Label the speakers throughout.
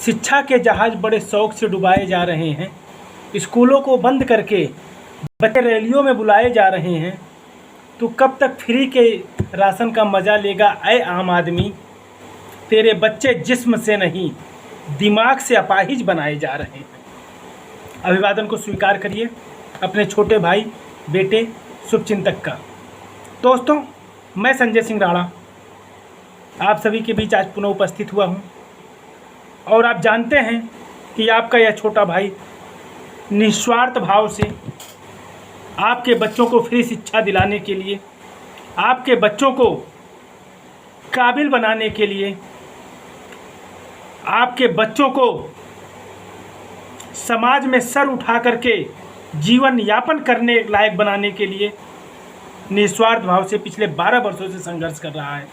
Speaker 1: शिक्षा के जहाज बड़े शौक से डुबाए जा रहे हैं। स्कूलों को बंद करके बच्चे रैलियों में बुलाए जा रहे हैं। तो कब तक फ्री के राशन का मज़ा लेगा ऐ आम आदमी? तेरे बच्चे जिस्म से नहीं दिमाग से अपाहिज बनाए जा रहे हैं। अभिवादन को स्वीकार करिए अपने छोटे भाई बेटे शुभचिंतक का। दोस्तों, मैं संजय सिंह राणा आप सभी के बीच आज पुनः उपस्थित हुआ हूँ और आप जानते हैं कि आपका यह छोटा भाई निस्वार्थ भाव से आपके बच्चों को फ्री शिक्षा दिलाने के लिए, आपके बच्चों को काबिल बनाने के लिए, आपके बच्चों को समाज में सर उठा करके जीवन यापन करने लायक बनाने के लिए निस्वार्थ भाव से पिछले 12 वर्षों से संघर्ष कर रहा है।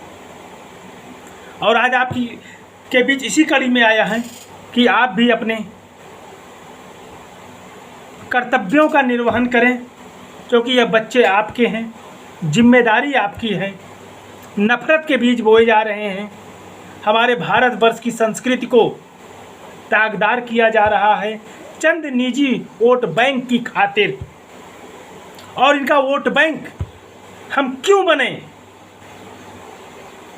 Speaker 1: और आज आपकी के बीच इसी कड़ी में आया है कि आप भी अपने कर्तव्यों का निर्वहन करें, क्योंकि यह बच्चे आपके हैं, जिम्मेदारी आपकी है। नफरत के बीज बोए जा रहे हैं। हमारे भारतवर्ष की संस्कृति को दागदार किया जा रहा है चंद निजी वोट बैंक की खातिर। और इनका वोट बैंक हम क्यों बने,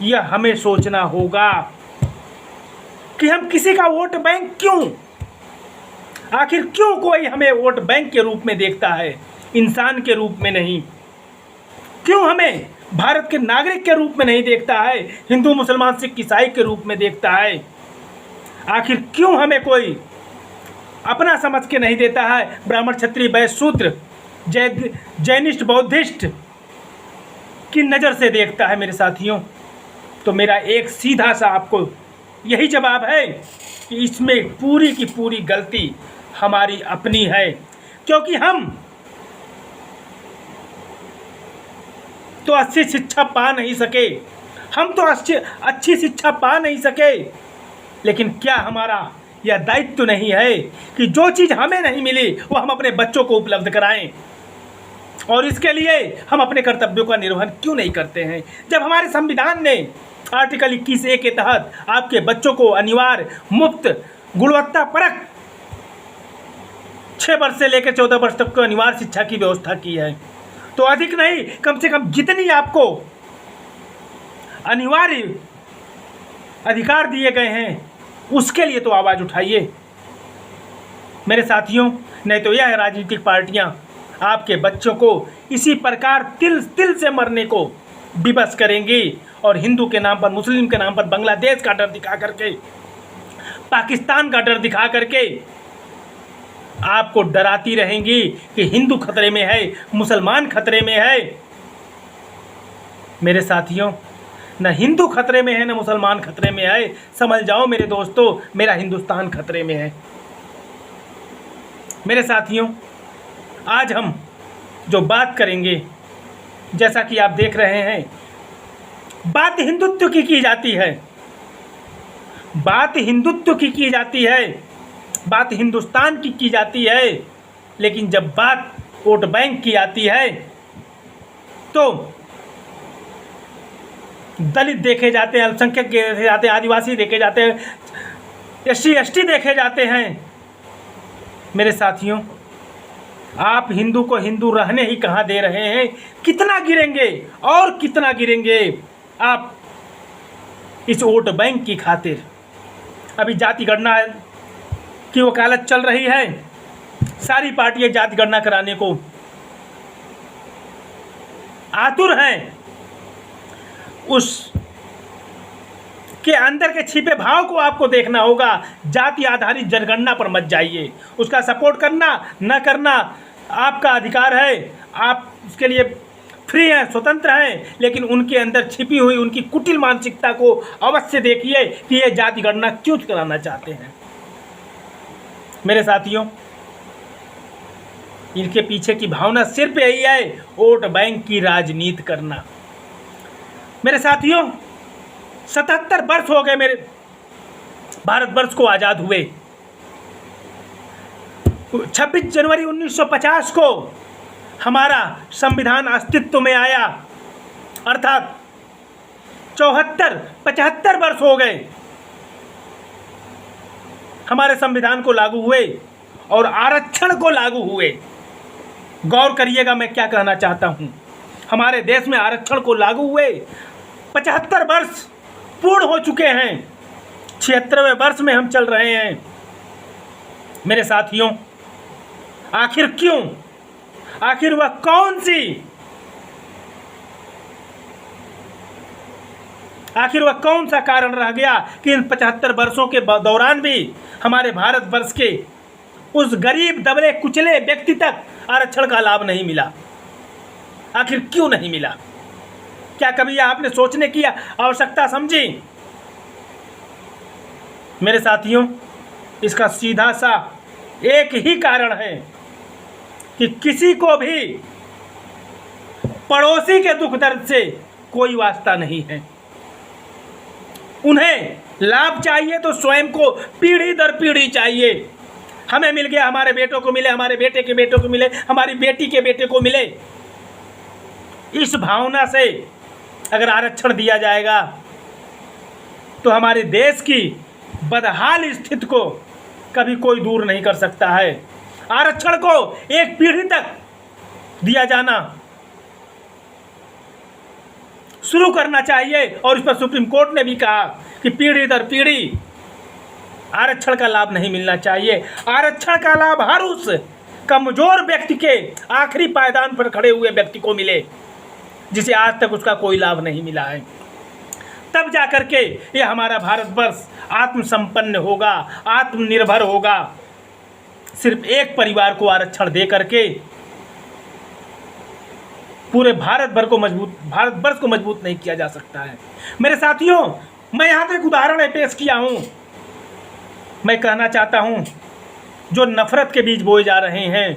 Speaker 1: यह हमें सोचना होगा कि हम किसी का वोट बैंक क्यों, आखिर क्यों कोई हमें वोट बैंक के रूप में देखता है, इंसान के रूप में नहीं? क्यों हमें भारत के नागरिक के रूप में नहीं देखता है, हिंदू मुसलमान सिख ईसाई के रूप में देखता है? आखिर क्यों हमें कोई अपना समझ के नहीं देता है, ब्राह्मण क्षत्रिय वैश्य शूद्र जैनिस्ट बौद्धिस्ट की नज़र से देखता है? मेरे साथियों, तो मेरा एक सीधा सा आपको यही जवाब है कि इसमें पूरी की पूरी गलती हमारी अपनी है, क्योंकि हम तो अच्छी शिक्षा पा नहीं सके, हम तो अच्छी शिक्षा पा नहीं सके। लेकिन क्या हमारा यह दायित्व तो नहीं है कि जो चीज़ हमें नहीं मिली वो हम अपने बच्चों को उपलब्ध कराएं? और इसके लिए हम अपने कर्तव्यों का निर्वहन क्यों नहीं करते हैं? जब हमारे संविधान ने आर्टिकल 21A के तहत आपके बच्चों को अनिवार्य मुफ्त गुणवत्ता परक 6 वर्ष से लेकर 14 वर्ष तक को अनिवार्य शिक्षा की व्यवस्था की है, तो अधिक नहीं, कम से कम जितनी आपको अनिवार्य अधिकार दिए गए हैं उसके लिए तो आवाज़ उठाइए मेरे साथियों। नहीं तो यह राजनीतिक पार्टियां आपके बच्चों को इसी प्रकार तिल तिल से मरने को विवश करेंगी और हिंदू के नाम पर, मुस्लिम के नाम पर बांग्लादेश का डर दिखा करके, पाकिस्तान का डर दिखा करके आपको डराती रहेंगी कि हिंदू खतरे में है, मुसलमान खतरे में है। मेरे साथियों, न हिंदू खतरे में है न मुसलमान खतरे में है। समझ जाओ मेरे दोस्तों, मेरा हिंदुस्तान खतरे में है। मेरे साथियों, आज हम जो बात करेंगे, जैसा कि आप देख रहे हैं, बात हिंदुत्व की जाती है, बात हिंदुत्व की जाती है, बात हिंदुस्तान की जाती है। लेकिन जब बात वोट बैंक की आती है तो दलित देखे जाते हैं, अल्पसंख्यक देखे जाते हैं, आदिवासी देखे जाते हैं, SC ST देखे जाते हैं। मेरे साथियों, आप हिंदू को हिंदू रहने ही कहाँ दे रहे हैं? कितना गिरेंगे और कितना गिरेंगे आप इस वोट बैंक की खातिर? अभी जाति गणना की वकालत चल रही है, सारी पार्टियां जाति गणना कराने को आतुर हैं। उस के अंदर के छिपे भाव को आपको देखना होगा। जाति आधारित जनगणना पर मत जाइए, उसका सपोर्ट करना न करना आपका अधिकार है, आप उसके लिए फ्री हैं, स्वतंत्र हैं। लेकिन उनके अंदर छिपी हुई उनकी कुटिल मानसिकता को अवश्य देखिए कि ये जाति गणना क्यों कराना चाहते हैं। मेरे साथियों, इनके पीछे की भावना सिर्फ यही है, वोट बैंक की राजनीति करना। मेरे साथियों, 77 वर्ष हो गए मेरे भारतवर्ष को आज़ाद हुए। 26 जनवरी 1950 को हमारा संविधान अस्तित्व में आया, अर्थात 75 वर्ष हो गए। हमारे संविधान को लागू हुए और आरक्षण को लागू हुए। गौर करिएगा मैं क्या कहना चाहता हूँ। हमारे देश में आरक्षण को लागू हुए 75 वर्ष पूर्ण हो चुके हैं, 76वें वर्ष में हम चल रहे हैं। मेरे साथियों, आखिर क्यों? आखिर वह कौन सा कारण रह गया कि इन 75 वर्षों के दौरान भी हमारे भारतवर्ष के उस गरीब दबे कुचले व्यक्ति तक आरक्षण का लाभ नहीं मिला? आखिर क्यों नहीं मिला? क्या कभी आपने सोचने की आवश्यकता समझी? मेरे साथियों, इसका सीधा सा एक ही कारण है कि किसी को भी पड़ोसी के दुख दर्द से कोई वास्ता नहीं है। उन्हें लाभ चाहिए तो स्वयं को पीढ़ी दर पीढ़ी चाहिए। हमें मिल गया, हमारे बेटों को मिले, हमारे बेटे के बेटों को मिले, हमारी बेटी के बेटे को मिले। इस भावना से अगर आरक्षण दिया जाएगा तो हमारे देश की बदहाल स्थिति को कभी कोई दूर नहीं कर सकता है। आरक्षण को एक पीढ़ी तक दिया जाना शुरू करना चाहिए और इस पर सुप्रीम कोर्ट ने भी कहा कि पीढ़ी दर पीढ़ी आरक्षण का लाभ नहीं मिलना चाहिए। आरक्षण का लाभ हर उस कमजोर व्यक्ति के आखिरी पायदान पर खड़े हुए व्यक्ति को मिले जिसे आज तक उसका कोई लाभ नहीं मिला है। तब जाकर के ये हमारा भारतवर्ष आत्मसंपन्न होगा, आत्मनिर्भर होगा। सिर्फ एक परिवार को आरक्षण दे करके पूरे भारतवर्ष को मजबूत नहीं किया जा सकता है। मेरे साथियों, मैं यहाँ तो एक उदाहरण पेश किया हूँ। मैं कहना चाहता हूँ, जो नफरत के बीज बोए जा रहे हैं,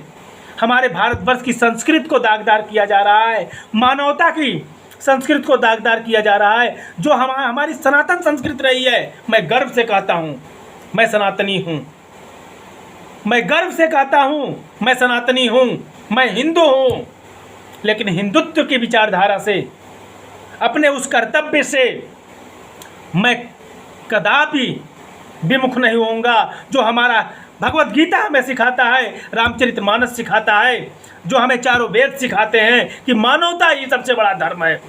Speaker 1: हमारे भारतवर्ष की संस्कृति को दागदार किया जा रहा है, मानवता की संस्कृति को दागदार किया जा रहा है, जो हमारी सनातन संस्कृति रही है। मैं गर्व से कहता हूँ मैं सनातनी हूँ। मैं गर्व से कहता हूँ मैं सनातनी हूँ, मैं हिंदू हूँ। लेकिन हिंदुत्व की विचारधारा से, अपने उस कर्तव्य से मैं कदापि विमुख नहीं होऊंगा जो हमारा भगवत गीता हमें सिखाता है, रामचरितमानस सिखाता है, जो हमें चारों वेद सिखाते हैं कि मानवता ही सबसे बड़ा धर्म है।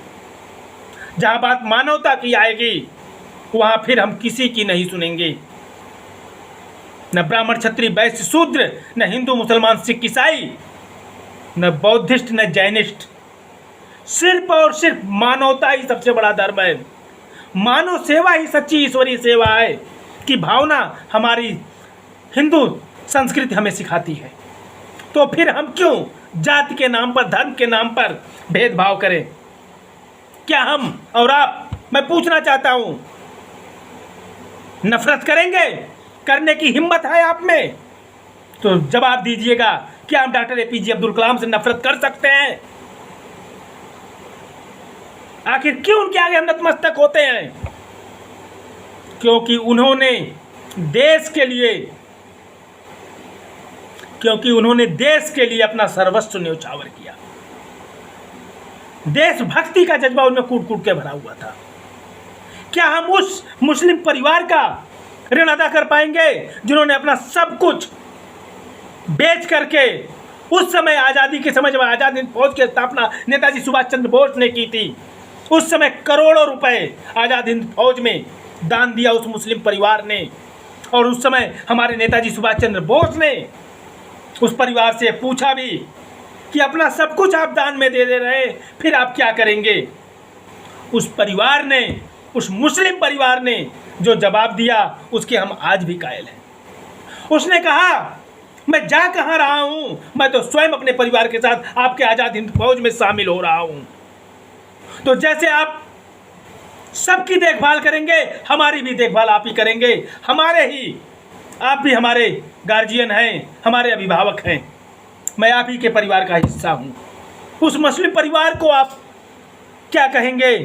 Speaker 1: जहाँ बात मानवता की आएगी वहाँ फिर हम किसी की नहीं सुनेंगे। न ब्राह्मण क्षत्रिय वैश्य शूद्र, न हिंदू मुसलमान सिख ईसाई, न बौद्धिस्ट न जैनिस्ट। सिर्फ और सिर्फ मानवता ही सबसे बड़ा धर्म है। मानव सेवा ही सच्ची ईश्वरीय सेवा है कि भावना हमारी हिंदू संस्कृति हमें सिखाती है। तो फिर हम क्यों जाति के नाम पर, धर्म के नाम पर भेदभाव करें? क्या हम और आप, मैं पूछना चाहता हूं, नफरत करेंगे? करने की हिम्मत है आप में? तो जवाब दीजिएगा, क्या हम डॉक्टर एपीजे अब्दुल कलाम से नफरत कर सकते हैं? आखिर क्यों उनके आगे हम नतमस्तक होते हैं? क्योंकि उन्होंने देश के लिए अपना सर्वस्व न्यौछावर किया। देशभक्ति का जज्बा उनमें कूट कूट के भरा हुआ था। क्या हम उस मुस्लिम परिवार का ऋण अदा कर पाएंगे जिन्होंने अपना सब कुछ बेच करके उस समय आज़ादी के समय, जब आज़ाद हिंद फौज की स्थापना नेताजी सुभाष चंद्र बोस ने की थी, उस समय करोड़ों रुपए आज़ाद हिंद फौज में दान दिया उस मुस्लिम परिवार ने। और उस समय हमारे नेताजी सुभाष चंद्र बोस ने उस परिवार से पूछा भी कि अपना सब कुछ आप दान में दे रहे, फिर आप क्या करेंगे? उस परिवार ने, उस मुस्लिम परिवार ने जो जवाब दिया, उसके हम आज भी कायल हैं। उसने कहा, मैं जा कहाँ रहा हूँ, मैं तो स्वयं अपने परिवार के साथ आपके आज़ाद हिंद फौज में शामिल हो रहा हूँ। तो जैसे आप सबकी देखभाल करेंगे, हमारी भी देखभाल आप ही करेंगे। आप भी हमारे गार्जियन हैं, हमारे अभिभावक हैं। मैं आप ही के परिवार का हिस्सा हूँ। उस मुस्लिम परिवार को आप क्या कहेंगे?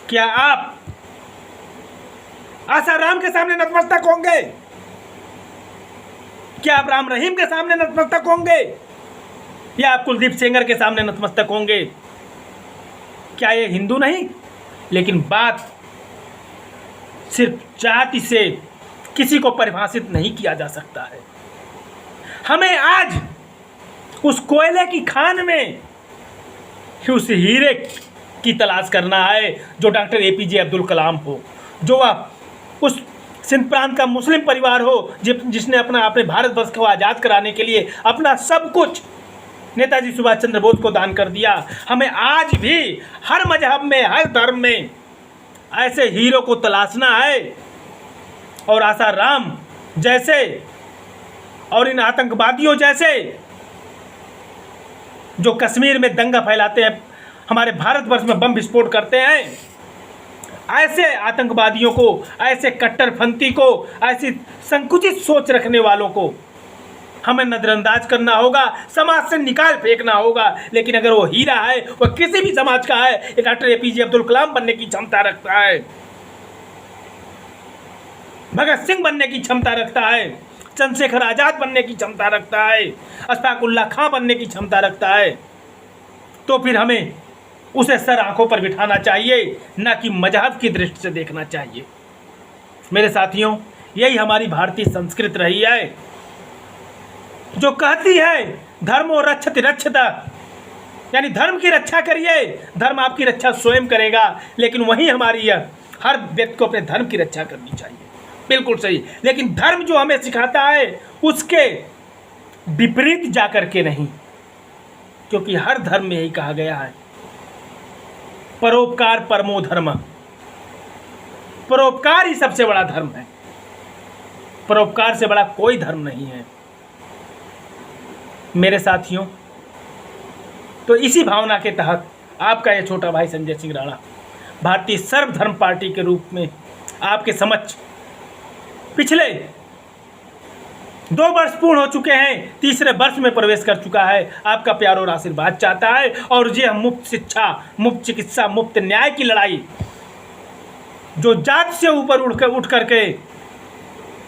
Speaker 1: क्या आप आसाराम के सामने नतमस्तक होंगे? क्या आप राम रहीम के सामने नतमस्तक होंगे? या आप कुलदीप सेंगर के सामने नतमस्तक होंगे? क्या ये हिंदू नहीं? लेकिन बात सिर्फ जाति से किसी को परिभाषित नहीं किया जा सकता है। हमें आज उस कोयले की खान में उस हीरे की तलाश करना है जो डॉक्टर APJ अब्दुल कलाम हो, जो उस सिंध प्रांत का मुस्लिम परिवार हो जिसने अपने भारतवर्ष को आज़ाद कराने के लिए अपना सब कुछ नेताजी सुभाष चंद्र बोस को दान कर दिया। हमें आज भी हर मजहब में, हर धर्म में ऐसे हीरो को तलाशना है और आसाराम जैसे और इन आतंकवादियों जैसे जो कश्मीर में दंगा फैलाते हैं, हमारे भारतवर्ष में बम विस्फोट करते हैं, ऐसे आतंकवादियों को, ऐसे कट्टरपंथी को, ऐसी संकुचित सोच रखने वालों को हमें नज़रअंदाज करना होगा, समाज से निकाल फेंकना होगा। लेकिन अगर वो हीरा है, वह किसी भी समाज का है, एक डॉक्टर APJ अब्दुल कलाम बनने की क्षमता रखता है, भगत सिंह बनने की क्षमता रखता है, चंद्रशेखर आज़ाद बनने की क्षमता रखता है, अशफाक उल्लाह खां बनने की क्षमता रखता है, तो फिर हमें उसे सर आंखों पर बिठाना चाहिए, न कि मजहब की दृष्टि से देखना चाहिए। मेरे साथियों, यही हमारी भारतीय संस्कृति रही है जो कहती है धर्मो रक्षति रक्षता, यानी धर्म की रक्षा करिए, धर्म आपकी रक्षा स्वयं करेगा। लेकिन वहीं हमारी हर व्यक्ति को अपने धर्म की रक्षा करनी चाहिए, बिल्कुल सही। लेकिन धर्म जो हमें सिखाता है उसके विपरीत जा कर के नहीं, क्योंकि हर धर्म में यही कहा गया है परोपकार परमो धर्म, परोपकार ही सबसे बड़ा धर्म है, परोपकार से बड़ा कोई धर्म नहीं है। मेरे साथियों, तो इसी भावना के तहत आपका यह छोटा भाई संजय सिंह राणा भारतीय सर्वधर्म पार्टी के रूप में आपके समक्ष पिछले 2 वर्ष पूर्ण हो चुके हैं, तीसरे वर्ष में प्रवेश कर चुका है, आपका प्यार और आशीर्वाद चाहता है। और ये मुफ्त शिक्षा, मुफ्त चिकित्सा, मुफ्त न्याय की लड़ाई जो जात से ऊपर उठ करके,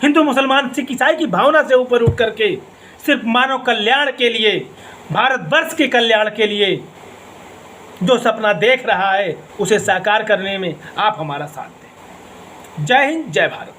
Speaker 1: हिंदू मुसलमान सिख ईसाई की भावना से ऊपर उठ करके सिर्फ मानव कल्याण के लिए, भारतवर्ष के कल्याण के लिए जो सपना देख रहा है, उसे साकार करने में आप हमारा साथ दें। जय हिंद, जय भारत।